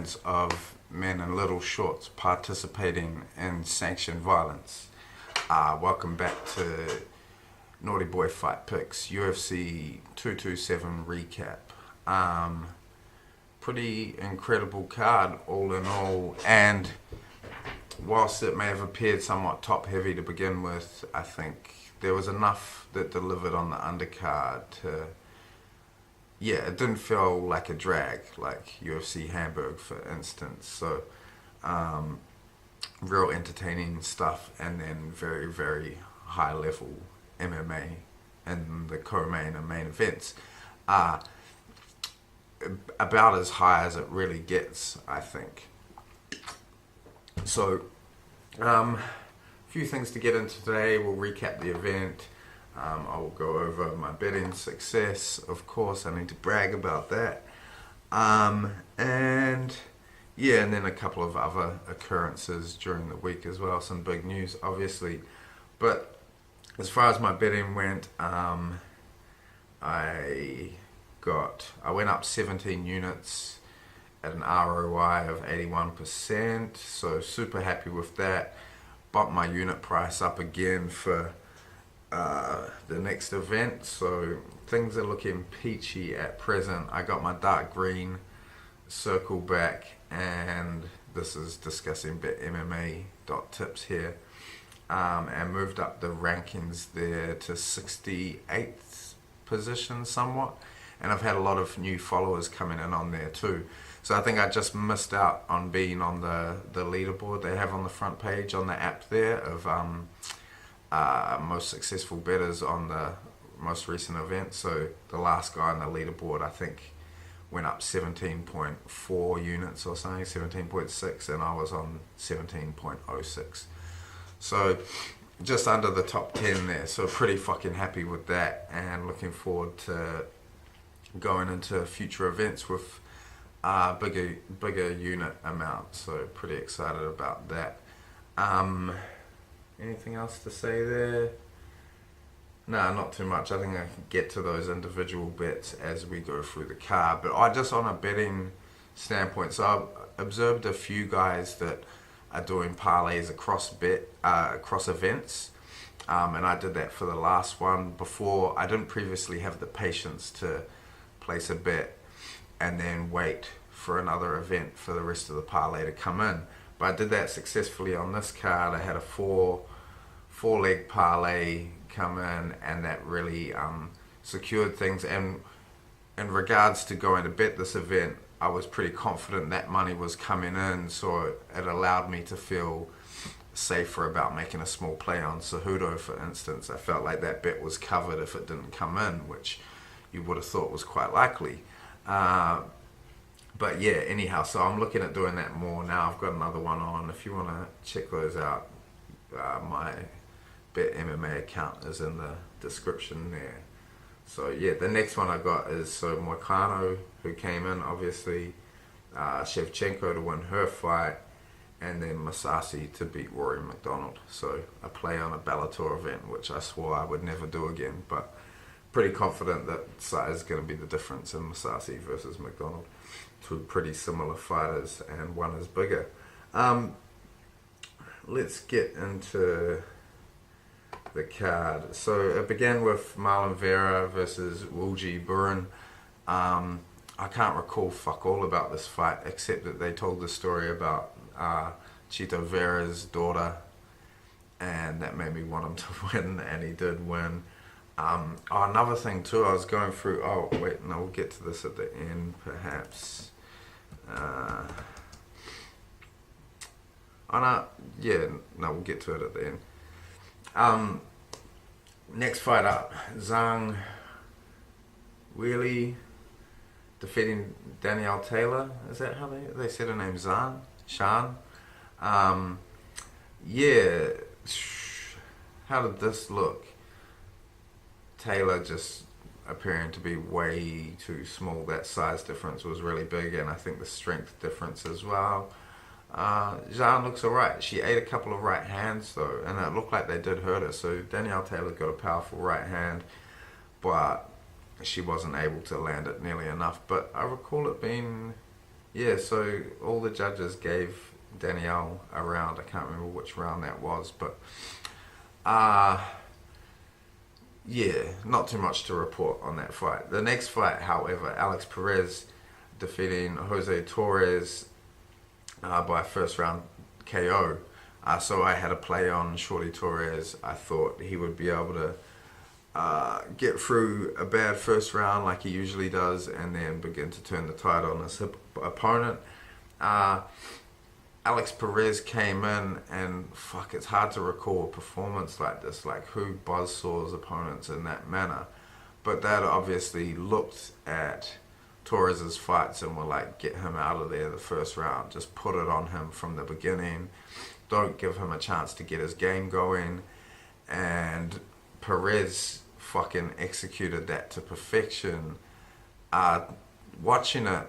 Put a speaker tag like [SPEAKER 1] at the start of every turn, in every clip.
[SPEAKER 1] evidence of men in little shorts participating in sanctioned violence. Welcome back to Naughty Boy Fight Picks UFC 227 recap. Pretty incredible card all in all, and whilst it may have appeared somewhat top heavy to begin with, I think there was enough that delivered on the undercard to, it didn't feel like a drag like UFC Hamburg, for instance. So real entertaining stuff, and then very, very high level MMA in the co-main and main events. About as high as it really gets, I think. So, a few things to get into today. We'll recap the event. I will go over my betting success. Of course, I need to brag about that. And then a couple of other occurrences during the week as well. Some big news, obviously. But as far as my betting went, I went up 17 units at an ROI of 81%, so super happy with that. Bumped my unit price up again for the next event, so things are looking peachy at present. I got my dark green circle back, and this is discussing BetMMA.tips here, and moved up the rankings there to 68th position somewhat. And I've had a lot of new followers coming in on there too. So I think I just missed out on being on the leaderboard they have on the front page on the app there of most successful bettors on the most recent event. So the last guy on the leaderboard, I think, went up 17.4 units or something, 17.6, and I was on 17.06. So just under the top 10 there. So pretty fucking happy with that, and looking forward to going into future events with bigger unit amounts, so pretty excited about that. Anything else to say there? No, not too much. I think I can get to those individual bets as we go through the card, but I just on a betting standpoint, so I've observed a few guys that are doing parlays across events, and I did that for the last one. Before, I didn't previously have the patience to place a bet and then wait for another event for the rest of the parlay to come in. But I did that successfully on this card. I had a four leg parlay come in, and that really secured things. And in regards to going to bet this event, I was pretty confident that money was coming in, so it allowed me to feel safer about making a small play on Cejudo, for instance. I felt like that bet was covered if it didn't come in, which you would have thought was quite likely. But yeah, anyhow, so I'm looking at doing that more now. I've got another one on. If you want to check those out, my Bet MMA account is in the description there. So yeah, the next one I got is Moicano, who came in, obviously, Shevchenko to win her fight, and then Masasi to beat Rory McDonald. So a play on a Bellator event, which I swore I would never do again, but pretty confident that size is going to be the difference in Masasi versus McDonald. Two pretty similar fighters, and one is bigger. Let's get into the card. So it began with Marlon Vera versus Wulji Burin. I can't recall fuck all about this fight, except that they told the story about Chito Vera's daughter, and that made me want him to win, and he did win. Another thing too, I was going through, we'll get to this at the end perhaps. We'll get to it at the end. Next fight up, Zhang Weili defeating Danielle Taylor. Is that how they said her name? Shan? How did this look? Taylor just appearing to be way too small. That size difference was really big, and I think the strength difference as well. Zhang looks alright. She ate a couple of right hands though, and it looked like they did hurt her. So Danielle Taylor got a powerful right hand, but she wasn't able to land it nearly enough. But I recall it being Yeah, so all the judges gave Danielle a round. I can't remember which round that was, but uh yeah, not too much to report on that fight. The next fight, however, Alex Perez defeating Jose Torres by first round KO. So I had a play on Shorty Torres. I thought he would be able to get through a bad first round like he usually does and then begin to turn the tide on his opponent. Uh, Alex Perez came in and fuck, it's hard to recall a performance like this, like who buzzsaw his opponents in that manner. But they'd obviously looked at Torres's fights and were like, get him out of there the first round. Just put it on him from the beginning. Don't give him a chance to get his game going. And Perez fucking executed that to perfection. Watching it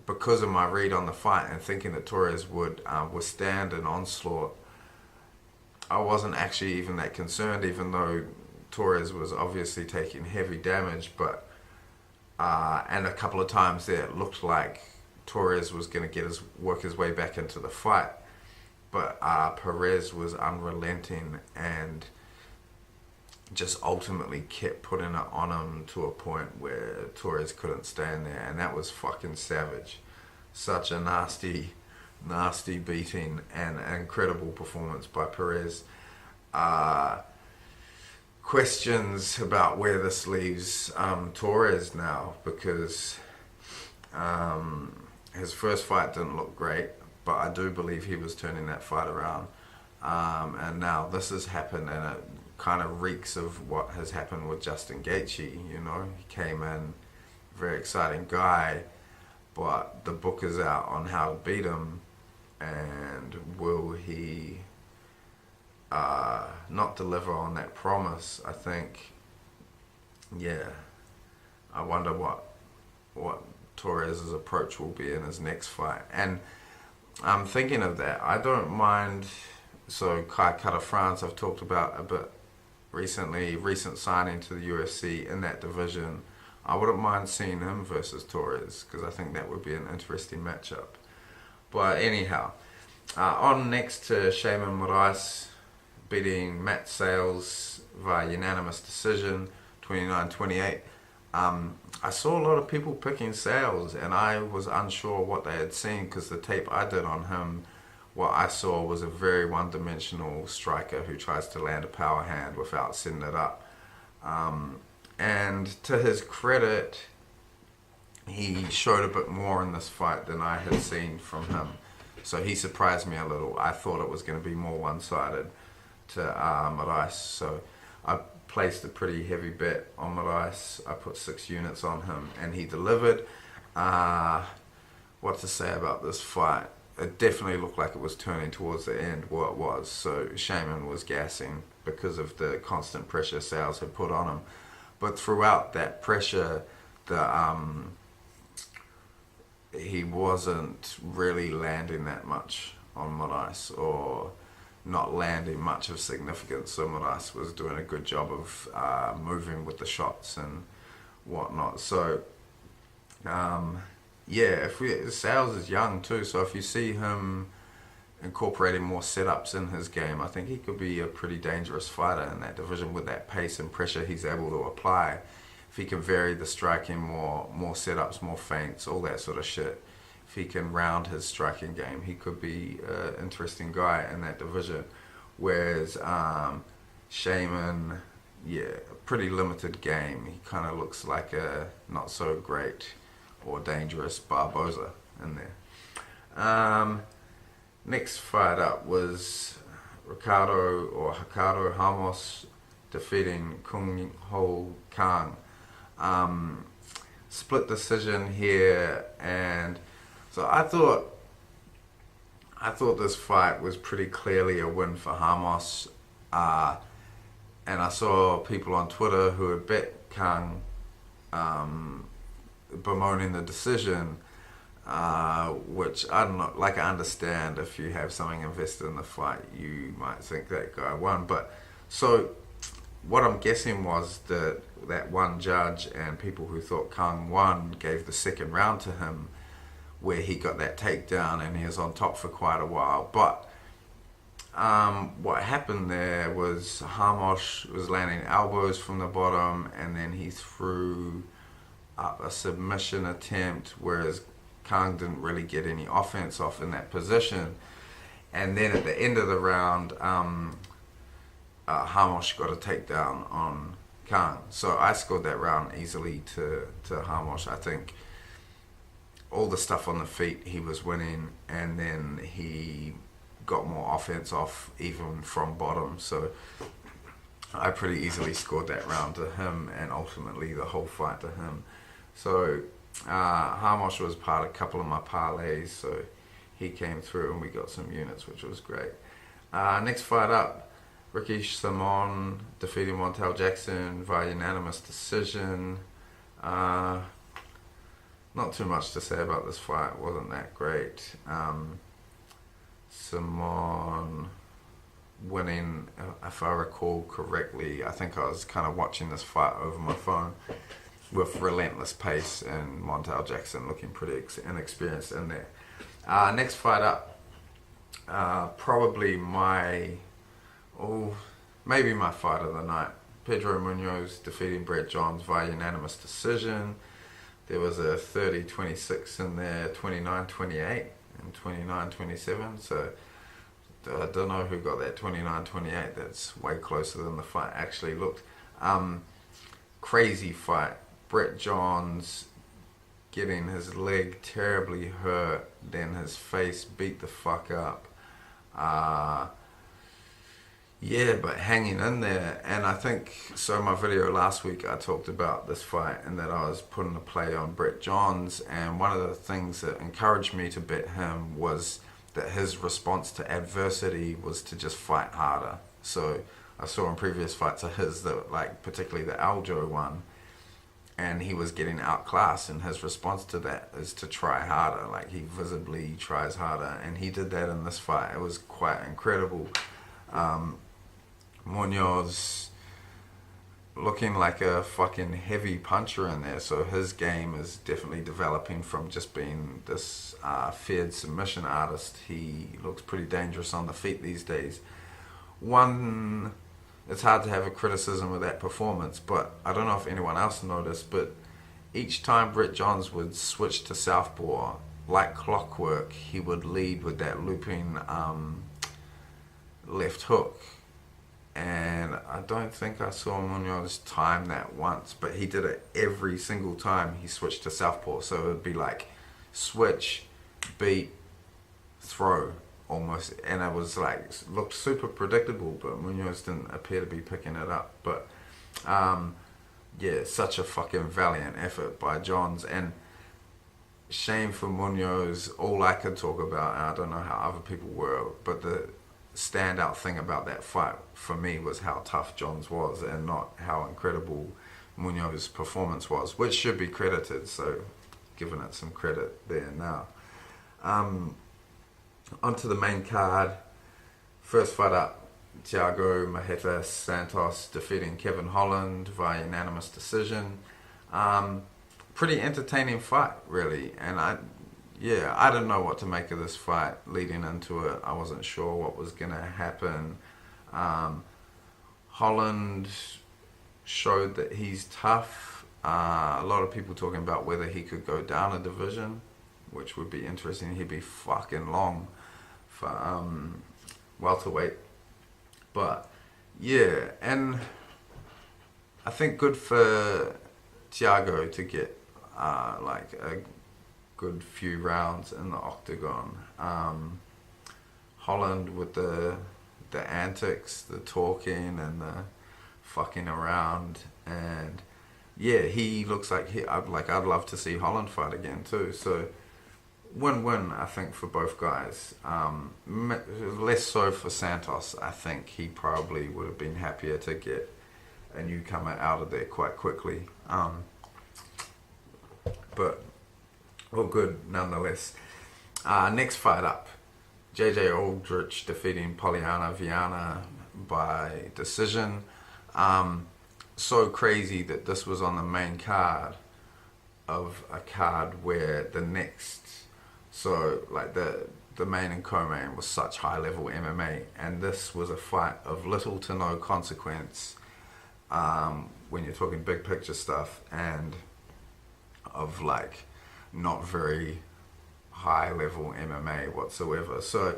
[SPEAKER 1] because of my read on the fight and thinking that Torres would withstand an onslaught, I wasn't actually even that concerned, even though Torres was obviously taking heavy damage. But and a couple of times there it looked like Torres was going to work his way back into the fight, but Perez was unrelenting and just ultimately kept putting it on him to a point where Torres couldn't stand there, and that was fucking savage. Such a nasty, nasty beating and an incredible performance by Perez. Questions about where this leaves Torres now, because his first fight didn't look great, but I do believe he was turning that fight around. And now this has happened, and it kind of reeks of what has happened with Justin Gaethje. You know, he came in, very exciting guy, but the book is out on how to beat him, and will he not deliver on that promise? I think, yeah, I wonder what Torres's approach will be in his next fight. And I'm thinking of that. I don't mind. So Kai Kara France, I've talked about a bit recently, recent signing to the UFC in that division. I wouldn't mind seeing him versus Torres, because I think that would be an interesting matchup. But anyhow, on next to Shaman Moraes beating Matt Sales via unanimous decision, 29-28. I saw a lot of people picking Sales, and I was unsure what they had seen, because the tape I did on him, what I saw was a very one-dimensional striker who tries to land a power hand without setting it up. And to his credit, he showed a bit more in this fight than I had seen from him. So he surprised me a little. I thought it was going to be more one-sided to Moraes. So I placed a pretty heavy bet on Moraes. I put 6 units on him, and he delivered. What to say about this fight? It definitely looked like it was turning towards the end, what it was. So Shaman was gassing because of the constant pressure Sales had put on him. But throughout that pressure, he wasn't really landing that much on Moraes, or not landing much of significance. So Moraes was doing a good job of moving with the shots and whatnot. So yeah, Sales is young too, so if you see him incorporating more setups in his game, I think he could be a pretty dangerous fighter in that division with that pace and pressure he's able to apply. If he can vary the striking more setups, more feints, all that sort of shit. If he can round his striking game, he could be an interesting guy in that division. Whereas Shaman, yeah, pretty limited game. He kind of looks like a not so great or dangerous Barboza in there. Next fight up was Ricardo Ramos defeating Kung Ho Kang. Split decision here, and so I thought this fight was pretty clearly a win for Ramos. And I saw people on Twitter who had bet Kang bemoaning the decision, which I don't know, like I understand if you have something invested in the fight, you might think that guy won. But so what I'm guessing was that one judge and people who thought Kang won gave the second round to him, where he got that takedown and he was on top for quite a while. But what happened there was Hamosh was landing elbows from the bottom, and then he threw up a submission attempt, whereas Kang didn't really get any offense off in that position. And then at the end of the round, Hamosh got a takedown on Kang. So I scored that round easily to Hamosh. I think all the stuff on the feet he was winning, and then he got more offense off even from bottom. So I pretty easily scored that round to him, and ultimately the whole fight to him. So Hamosh was part of a couple of my parlays, so he came through and we got some units, which was great. Next fight up, Ricky Simon defeated Montel Jackson via unanimous decision. Not too much to say about this fight, wasn't that great. Simon winning, if I recall correctly. I think I was kind of watching this fight over my phone with relentless pace, and Montel Jackson looking pretty inexperienced in there. Next fight up, probably maybe my fight of the night. Pedro Munoz defeating Brett Johns via unanimous decision. There was a 30-26 in there, 29-28 and 29-27. So I don't know who got that 29-28. That's way closer than the fight actually looked. Crazy fight. Brett Johns getting his leg terribly hurt, then his face beat the fuck up. Yeah, but hanging in there. And I think, so my video last week I talked about this fight and that I was putting a play on Brett Johns, and one of the things that encouraged me to bet him was that his response to adversity was to just fight harder. So I saw in previous fights of his, that, like particularly the Aljo one, and he was getting outclassed, and his response to that is to try harder. Like, he visibly tries harder, and he did that in this fight. It was quite incredible. Munoz looking like a fucking heavy puncher in there, so his game is definitely developing from just being this feared submission artist. He looks pretty dangerous on the feet these days. It's hard to have a criticism of that performance, but I don't know if anyone else noticed, but each time Brett Johns would switch to southpaw, like clockwork, he would lead with that looping left hook. And I don't think I saw Munoz time that once, but he did it every single time he switched to southpaw. So it would be like switch, beat, throw almost, and it was like, looked super predictable, but Munoz didn't appear to be picking it up. But yeah, such a fucking valiant effort by Johns, and shame for Munoz. All I could talk about, and I don't know how other people were, but the standout thing about that fight for me was how tough Johns was, and not how incredible Munoz's performance was, which should be credited, so giving it some credit there now. Onto the main card. First fight up, Thiago Marreta Santos defeating Kevin Holland via unanimous decision. Pretty entertaining fight, really, and I don't know what to make of this fight leading into it. I wasn't sure what was going to happen. Holland showed that he's tough. A lot of people talking about whether he could go down a division, which would be interesting. He'd be fucking long for welterweight. But yeah, and I think good for Thiago to get like a good few rounds in the octagon. Holland with the antics, the talking, and the fucking around, and yeah, he looks like I'd love to see Holland fight again too. So win-win, I think, for both guys. Less so for Santos. I think he probably would have been happier to get a newcomer out of there quite quickly. But all good nonetheless. Next fight up, JJ Aldrich defeating Polyana Viana by decision. So crazy that this was on the main card of a card where the next So like the main and co-main was such high level MMA, and this was a fight of little to no consequence when you're talking big picture stuff, and of like not very high level MMA whatsoever. So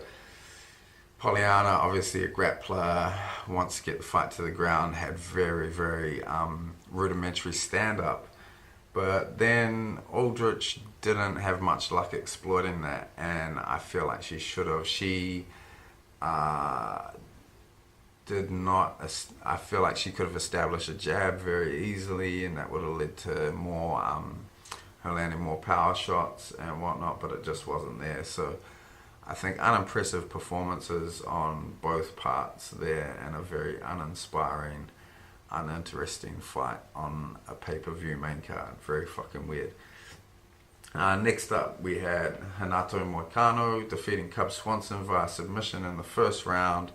[SPEAKER 1] Pollyanna, obviously a grappler, wants to get the fight to the ground, had very, very rudimentary stand up. But then Aldrich didn't have much luck exploiting that, and I feel like she should have. She uh, did not. I feel like she could have established a jab very easily, and that would have led to more her landing more power shots and whatnot. But it just wasn't there. So I think unimpressive performances on both parts there, and a very uninspiring, uninteresting fight on a pay-per-view main card. Very fucking weird. Next up, we had Renato Moicano defeating Cub Swanson via submission in the first round.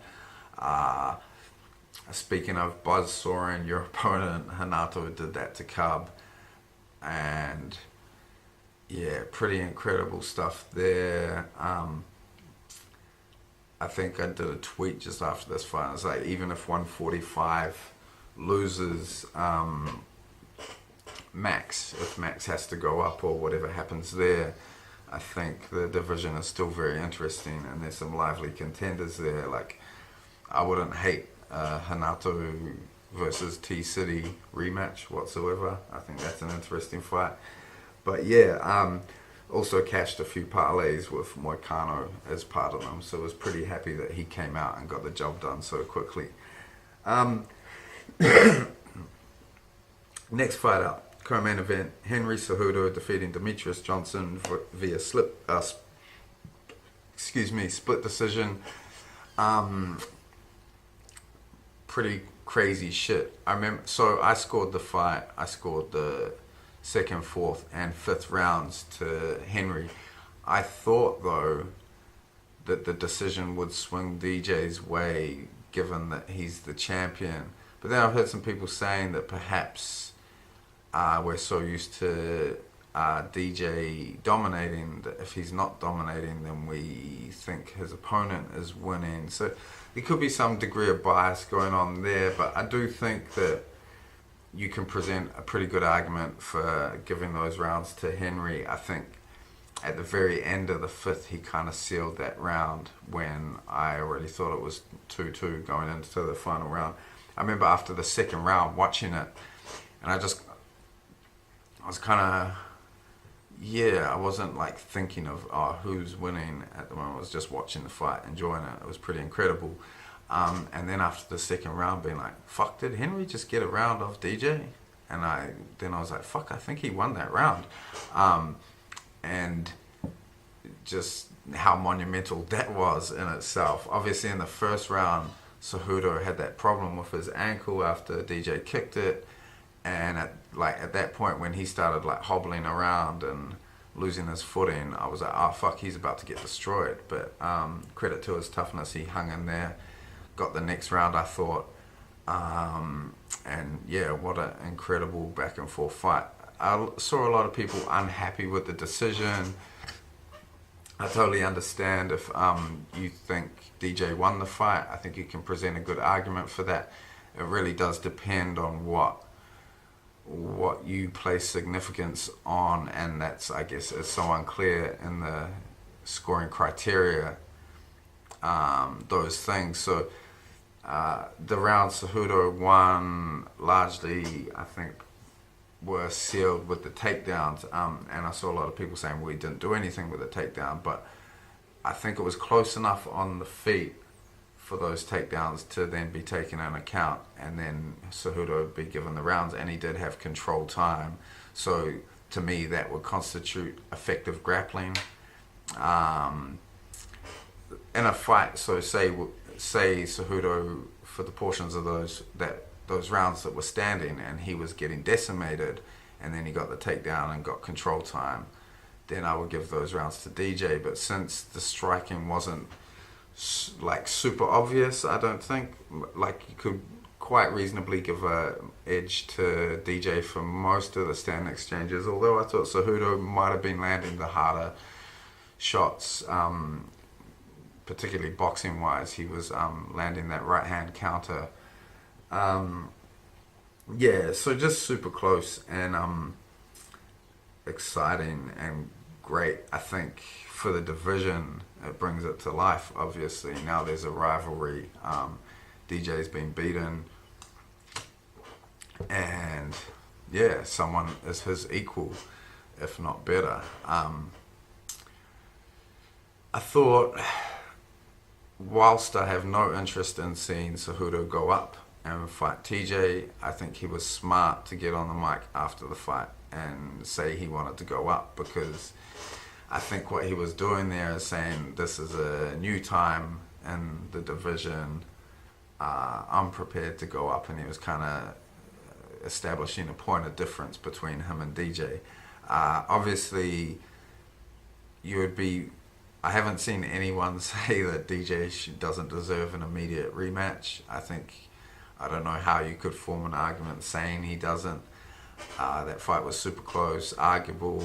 [SPEAKER 1] Uh, Speaking of buzz sawing your opponent, Renato did that to Cub, and yeah, pretty incredible stuff there. I think I did a tweet just after this fight. It's like, even if 145 loses, Max, if Max has to go up or whatever happens there, I think the division is still very interesting, and there's some lively contenders there. Like, I wouldn't hate Hanato versus T-City rematch whatsoever. I think that's an interesting fight. But yeah, also cashed a few parlays with Moicano as part of them, so I was pretty happy that he came out and got the job done so quickly. Next fight up, co-main event, Henry Cejudo defeating Demetrius Johnson via split decision. Pretty crazy shit. I remember, so I scored the fight. I scored the second, fourth, and fifth rounds to Henry. I thought though that the decision would swing DJ's way, given that he's the champion. But then I've heard some people saying that perhaps we're so used to DJ dominating that if he's not dominating, then we think his opponent is winning. So there could be some degree of bias going on there, but I do think that you can present a pretty good argument for giving those rounds to Henry. I think at the very end of the fifth, he kind of sealed that round when I already thought it was 2-2 going into the final round. I remember after the second round watching it, and I was kind of, I wasn't like thinking of who's winning at the moment. I was just watching the fight, enjoying it. It was pretty incredible. And then after the second round, being like, fuck, did Henry just get a round off DJ? And then I was like, fuck, I think he won that round. And just how monumental that was in itself. Obviously in the first round, Cejudo had that problem with his ankle after DJ kicked it. And at that point when he started like hobbling around and losing his footing, I was like, oh fuck, he's about to get destroyed. But credit to his toughness, he hung in there, got the next round, I thought. And yeah, what an incredible back and forth fight. I saw a lot of people unhappy with the decision. I totally understand if you think DJ won the fight. I think you can present a good argument for that. It really does depend on what you place significance on, and that's, I guess, it's so unclear in the scoring criteria, those things. So the rounds Cejudo won largely, I think, were sealed with the takedowns, and I saw a lot of people saying we didn't do anything with the takedown, but I think it was close enough on the feet for those takedowns to then be taken into account, and then Cejudo would be given the rounds, and he did have control time. So to me, that would constitute effective grappling in a fight. So say Cejudo, for the portions of those rounds that were standing, and he was getting decimated, and then he got the takedown and got control time, then I would give those rounds to DJ. But since the striking wasn't like super obvious, I don't think, like, you could quite reasonably give a edge to DJ for most of the stand exchanges, although I thought Cejudo might have been landing the harder shots, particularly boxing wise. He was landing that right hand counter. Um, yeah, so just super close and exciting and great. I think for the division, it brings it to life. Obviously, now there's a rivalry. DJ's been beaten, and yeah, someone is his equal, if not better. I thought, whilst I have no interest in seeing Cejudo go up and fight TJ, I think he was smart to get on the mic after the fight and say he wanted to go up, because I think what he was doing there is saying this is a new time in the division. I'm prepared to go up, and he was kind of establishing a point of difference between him and DJ. Obviously, you would be. I haven't seen anyone say that DJ doesn't deserve an immediate rematch. I don't know how you could form an argument saying he doesn't. That fight was super close, arguable,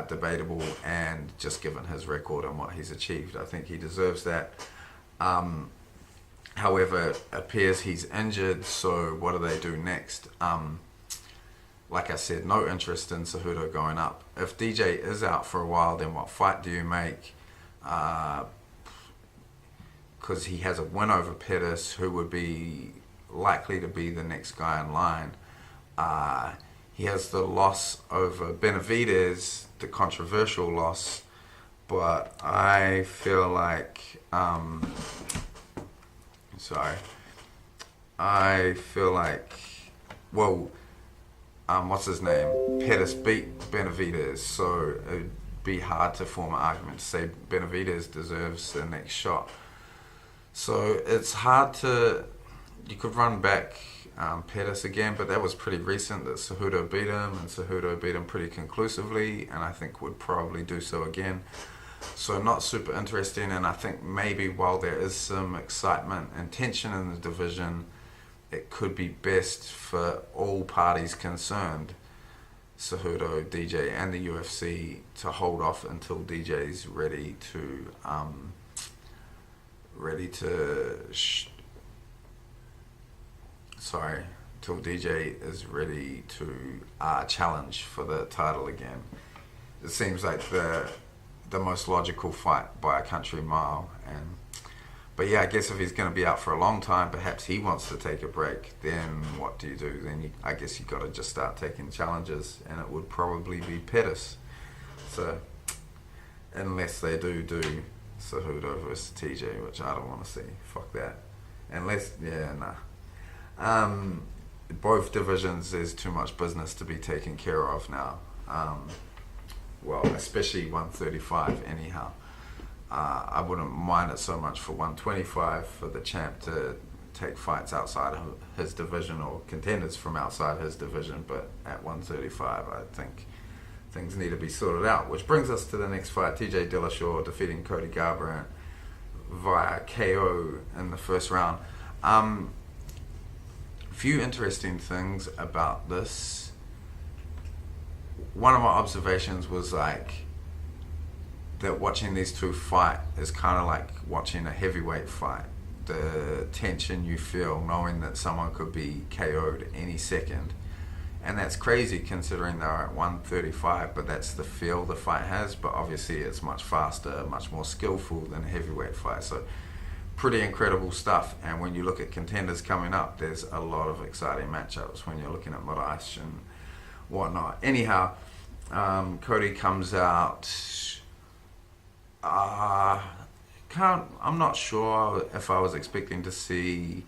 [SPEAKER 1] debatable, and just given his record and what he's achieved, I think he deserves that. However, it appears he's injured, so what do they do next? Like I said, no interest in Cejudo going up. If DJ is out for a while, then what fight do you make? Because he has a win over Pettis, who would be likely to be the next guy in line. He has the loss over Benavidez, the controversial loss, but I feel like what's his name? Pettis beat Benavidez, so it'd be hard to form an argument to say Benavidez deserves the next shot. So it's hard to. You could run back Pettis again, but that was pretty recent that Cejudo beat him, and Cejudo beat him pretty conclusively, and I think would probably do so again. So not super interesting, and I think maybe while there is some excitement and tension in the division, it could be best for all parties concerned, Cejudo, DJ, and the UFC, to hold off until DJ's till DJ is ready to challenge for the title again. It seems like the most logical fight by a country mile. But yeah, I guess if he's going to be out for a long time, perhaps he wants to take a break, then what do? Then I guess you've got to just start taking challenges, and it would probably be Pettis. So, unless they do Cejudo versus TJ, which I don't want to see. Fuck that. Both divisions, there's too much business to be taken care of now. Especially 135 anyhow. I wouldn't mind it so much for 125 for the champ to take fights outside of his division or contenders from outside his division, but at 135 I think things need to be sorted out, which brings us to the next fight. TJ Dillashaw defeating Cody Garbrandt via KO in the first round. Few interesting things about this. One of my observations was that watching these two fight is kind of like watching a heavyweight fight. The tension you feel knowing that someone could be KO'd any second. And that's crazy considering they're at 135, but that's the feel the fight has. But obviously it's much faster, much more skillful than a heavyweight fight. So pretty incredible stuff. And when you look at contenders coming up, there's a lot of exciting matchups when you're looking at Moraes and whatnot. Anyhow, Cody comes out. I'm not sure if I was expecting to see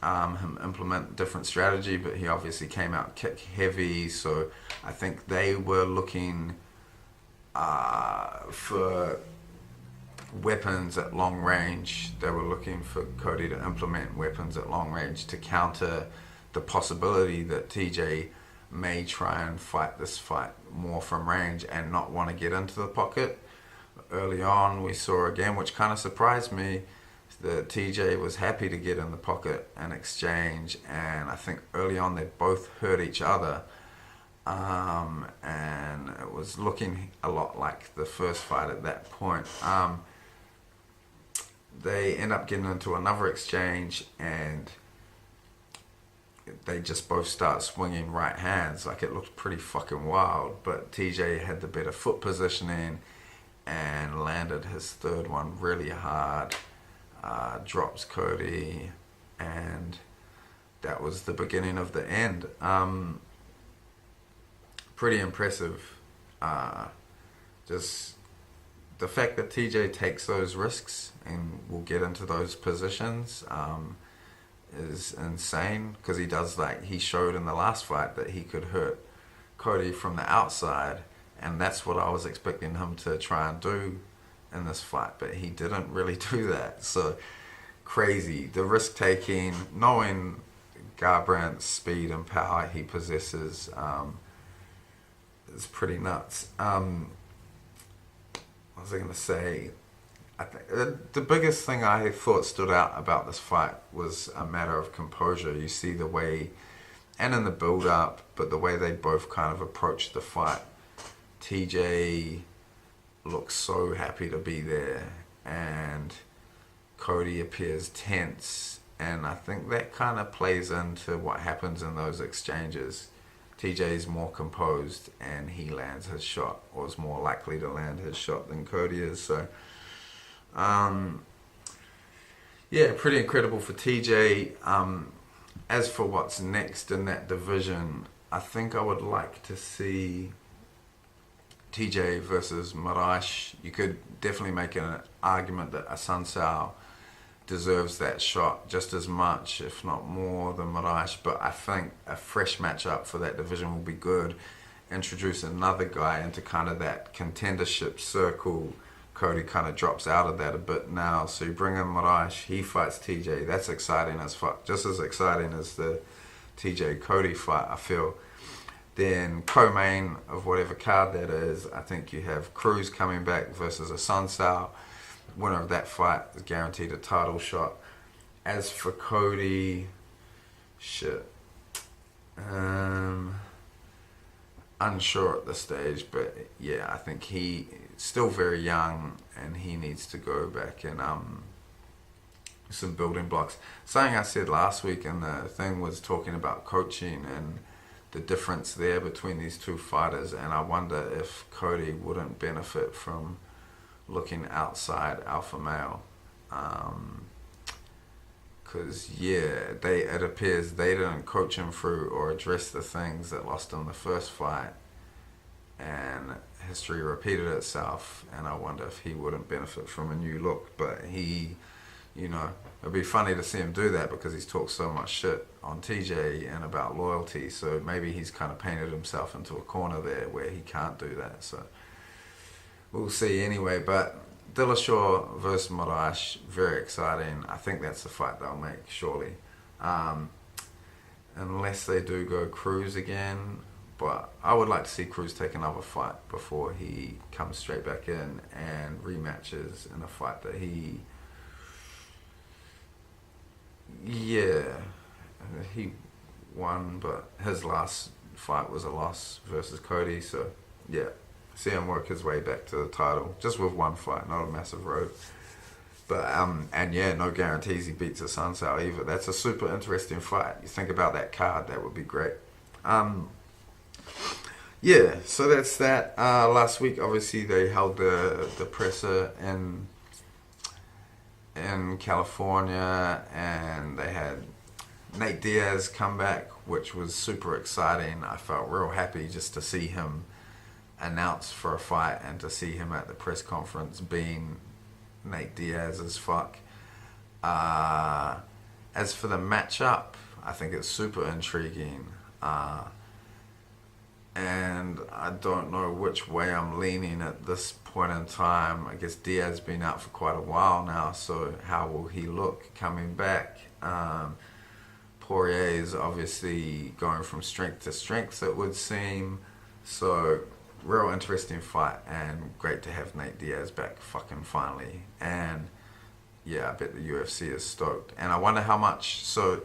[SPEAKER 1] him implement different strategy, but he obviously came out kick heavy, so I think they were looking for weapons at long range. They were looking for Cody to implement weapons at long range to counter the possibility that TJ may try and fight this fight more from range and not want to get into the pocket. Early on we saw again, which kind of surprised me, that TJ was happy to get in the pocket and exchange, and I think early on they both hurt each other. and it was looking a lot like the first fight at that point. They end up getting into another exchange, and they just both start swinging right hands. Like, it looked pretty fucking wild, but TJ had the better foot positioning and landed his third one really hard, drops Cody, and that was the beginning of the end. Pretty impressive. Just the fact that TJ takes those risks and will get into those positions is insane, because he does, like, he showed in the last fight that he could hurt Cody from the outside, and that's what I was expecting him to try and do in this fight, but he didn't really do that. So crazy, the risk taking, knowing Garbrandt's speed and power he possesses, is pretty nuts. What was I going to say? I think the biggest thing I thought stood out about this fight was a matter of composure. You see the way, and in the build up, but the way they both kind of approached the fight. TJ looks so happy to be there, and Cody appears tense, and I think that kind of plays into what happens in those exchanges. TJ's more composed, and he lands his shot, or is more likely to land his shot than Cody is. So yeah, pretty incredible for TJ. As for what's next in that division, I think I would like to see TJ versus Moraes. You could definitely make an argument that Assunção deserves that shot just as much, if not more, than Moraes, but I think a fresh matchup for that division will be good. Introduce another guy into kind of that contendership circle. Cody kind of drops out of that a bit now, so you bring in Moraes, he fights TJ. That's exciting as fuck, just as exciting as the TJ Cody fight, I feel. Then co-main of whatever card that is, I think you have Cruz coming back versus Assunção. Winner of that fight is guaranteed a title shot. As for Cody, shit, unsure at this stage, but yeah, I think he's still very young, and he needs to go back and some building blocks. Something I said last week in the thing was talking about coaching and the difference there between these two fighters, and I wonder if Cody wouldn't benefit from looking outside alpha male, because it appears they didn't coach him through or address the things that lost him the first fight, and history repeated itself, and I wonder if he wouldn't benefit from a new look. But he, it'd be funny to see him do that, because he's talked so much shit on TJ and about loyalty, so maybe he's kind of painted himself into a corner there where he can't do that. So we'll see anyway. But Dillashaw versus Moraes, very exciting. I think that's the fight they'll make, surely. Unless they do go Cruz again. But I would like to see Cruz take another fight before he comes straight back in and rematches in a fight that he won, but his last fight was a loss versus Cody. So yeah, see him work his way back to the title just with one fight, not a massive road. But and yeah, no guarantees he beats Assunção either. That's a super interesting fight. You think about that card, that would be great. Yeah, so that's that. Last week, obviously, they held the presser in California, and they had Nate Diaz come back, which was super exciting. I felt real happy just to see him announced for a fight, and to see him at the press conference being Nate Diaz as fuck. As for the matchup, I think it's super intriguing. And I don't know which way I'm leaning at this point in time. I guess Diaz's been out for quite a while now, so how will he look coming back? Poirier is obviously going from strength to strength, it would seem. So, real interesting fight, and great to have Nate Diaz back fucking finally. And yeah, I bet the UFC is stoked. And I wonder how much, so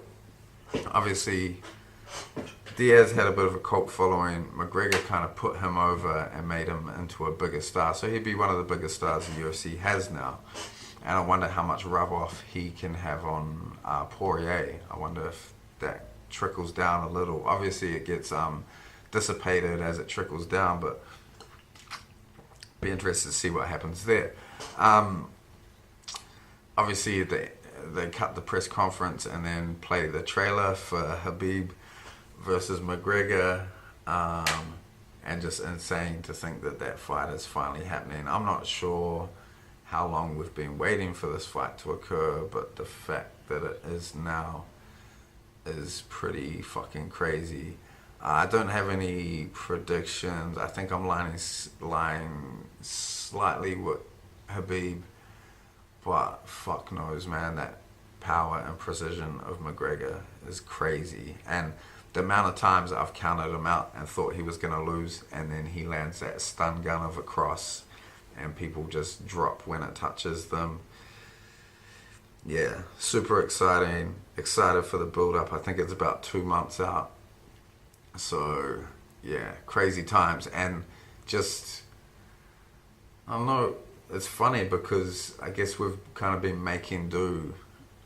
[SPEAKER 1] obviously Diaz had a bit of a cult following. McGregor kind of put him over and made him into a bigger star. So he'd be one of the biggest stars the UFC has now. And I wonder how much rub-off he can have on Poirier. I wonder if that trickles down a little. Obviously, it gets dissipated as it trickles down, but be interested to see what happens there. Obviously, they cut the press conference and then play the trailer for Khabib versus McGregor, and just insane to think that that fight is finally happening. I'm not sure how long we've been waiting for this fight to occur, but the fact that it is now is pretty fucking crazy. I don't have any predictions. I think I'm lying slightly with Khabib, but fuck knows, man. That power and precision of McGregor is crazy. And the amount of times I've counted him out and thought he was going to lose, and then he lands that stun gun of a cross, and people just drop when it touches them. Yeah, super exciting. Excited for the build-up. I think it's about 2 months out. So, yeah, crazy times. And just, I don't know, it's funny because I guess we've kind of been making do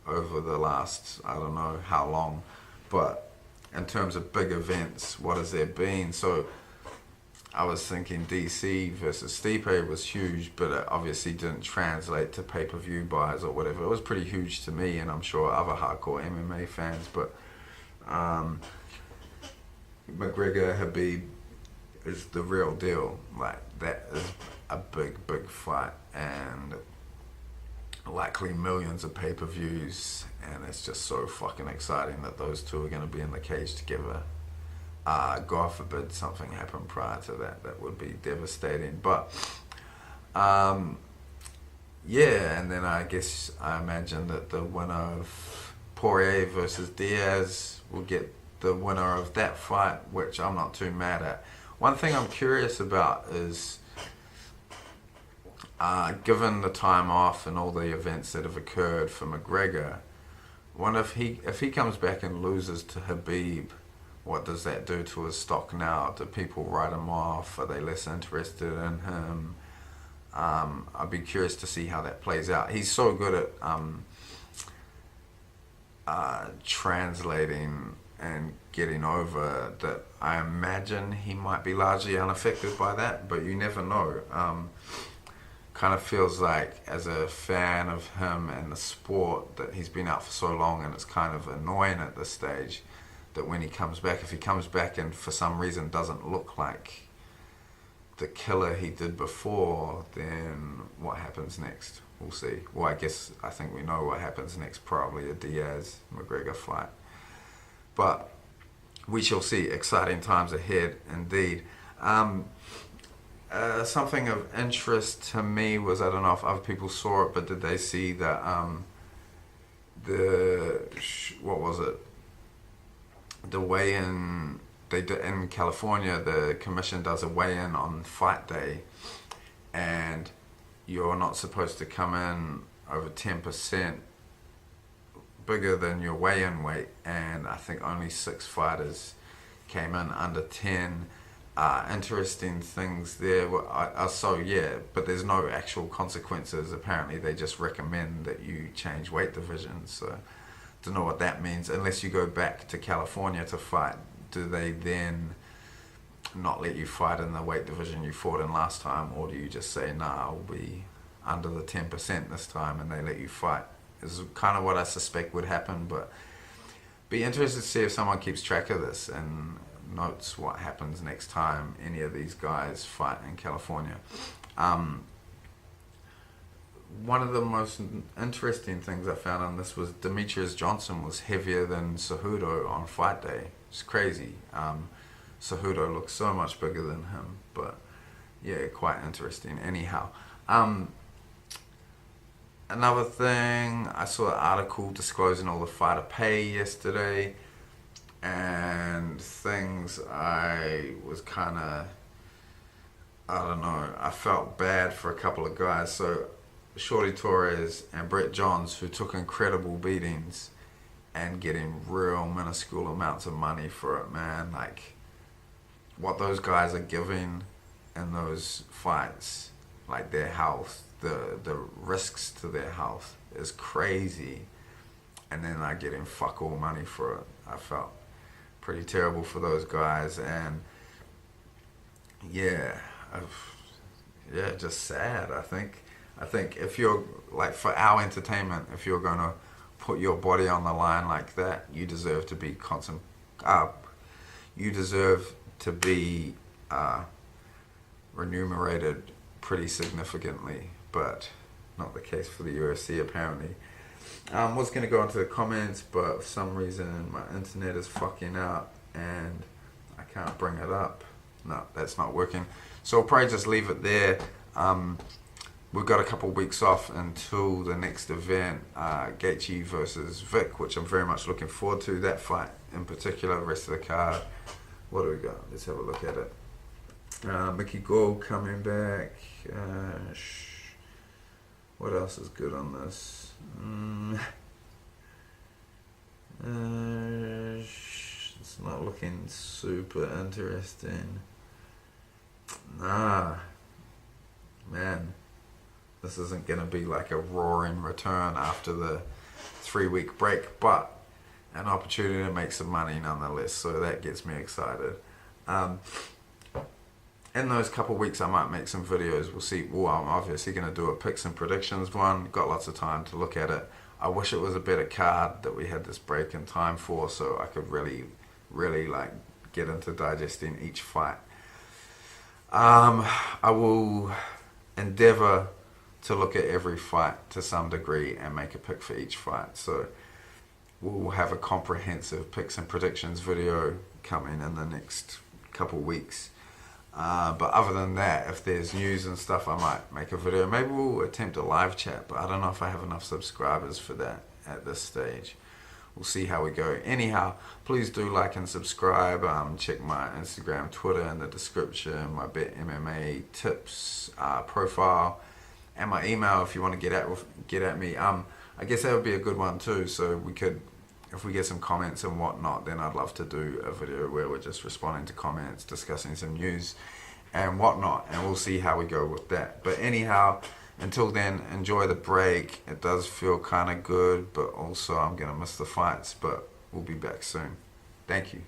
[SPEAKER 1] over the last, I don't know how long, but in terms of big events, what has there been? So I was thinking DC versus Stipe was huge, but it obviously didn't translate to pay-per-view buys or whatever. It was pretty huge to me, and I'm sure other hardcore MMA fans, but McGregor Khabib is the real deal. Like, that is a big fight, and likely millions of pay-per-views, and it's just so fucking exciting that those two are going to be in the cage together. God forbid something happened prior to that. That would be devastating. But yeah, and then I guess I imagine that the winner of Poirier versus Diaz will get the winner of that fight, which I'm not too mad at. One thing I'm curious about is, given the time off and all the events that have occurred for McGregor, I wonder if he comes back and loses to Khabib, what does that do to his stock now? Do people write him off? Are they less interested in him? I'd be curious to see how that plays out. He's so good at translating and getting over that I imagine he might be largely unaffected by that, but you never know. Kind of feels like, as a fan of him and the sport, that he's been out for so long, and it's kind of annoying at this stage that when he comes back, if he comes back and for some reason doesn't look like the killer he did before, then what happens next? We'll see. Well, I think we know what happens next, probably a Diaz-McGregor fight. But we shall see. Exciting times ahead, indeed. Something of interest to me was, I don't know if other people saw it, but did they see that what was it? The weigh-in they did in California. The commission does a weigh-in on fight day, and you're not supposed to come in over 10% bigger than your weigh-in weight, and I think only 6 fighters came in under 10. Interesting things there. So yeah, but there's no actual consequences. Apparently they just recommend that you change weight divisions. So don't know what that means. Unless you go back to California to fight, do they then not let you fight in the weight division you fought in last time, or do you just say, nah, I'll be under the 10% this time, and they let you fight? Is kind of what I suspect would happen. But be interested to see if someone keeps track of this and notes what happens next time any of these guys fight in California. One of the most interesting things I found on this was Demetrius Johnson was heavier than Cejudo on fight day. It's crazy. Cejudo looks so much bigger than him, but yeah, quite interesting. Anyhow, another thing, I saw an article disclosing all the fighter pay yesterday, and things I was kind of, I don't know, I felt bad for a couple of guys. So Shorty Torres and Brett Johns, who took incredible beatings, and getting real minuscule amounts of money for it, man. Like what those guys are giving in those fights, like their health, the risks to their health is crazy, and then they're getting fuck all money for it. I felt pretty terrible for those guys, and yeah, yeah, just sad. I think if you're like for our entertainment, if you're gonna put your body on the line like that, you deserve to be you deserve to be remunerated pretty significantly, but not the case for the UFC apparently. Was gonna go into the comments, but for some reason my internet is fucking up and I can't bring it up. No, that's not working. So I'll probably just leave it there. We've got a couple of weeks off until the next event, Gaethje versus Vic, which I'm very much looking forward to. That fight in particular, the rest of the card. What do we got? Let's have a look at it. Mickey Gall coming back. What else is good on this? It's not looking super interesting. Nah, man, this isn't gonna be like a roaring return after the 3-week break, but an opportunity to make some money nonetheless. So that gets me excited. In those couple of weeks, I might make some videos. We'll see. Well, I'm obviously gonna do a picks and predictions one. Got lots of time to look at it. I wish it was a better card that we had this break in time for, so I could really like get into digesting each fight. I will endeavor to look at every fight to some degree and make a pick for each fight. So we'll have a comprehensive picks and predictions video coming in the next couple weeks. But other than that, if there's news and stuff, I might make a video. Maybe we'll attempt a live chat, but I don't know if I have enough subscribers for that at this stage. We'll see how we go. Anyhow, please do like and subscribe. Check my Instagram, Twitter in the description, my Bet MMA tips profile, and my email if you want to get at me. I guess that would be a good one too. So we could, if we get some comments and whatnot, then I'd love to do a video where we're just responding to comments, discussing some news and whatnot, and we'll see how we go with that. But anyhow, until then, enjoy the break. It does feel kind of good, but also I'm going to miss the fights, but we'll be back soon. Thank you.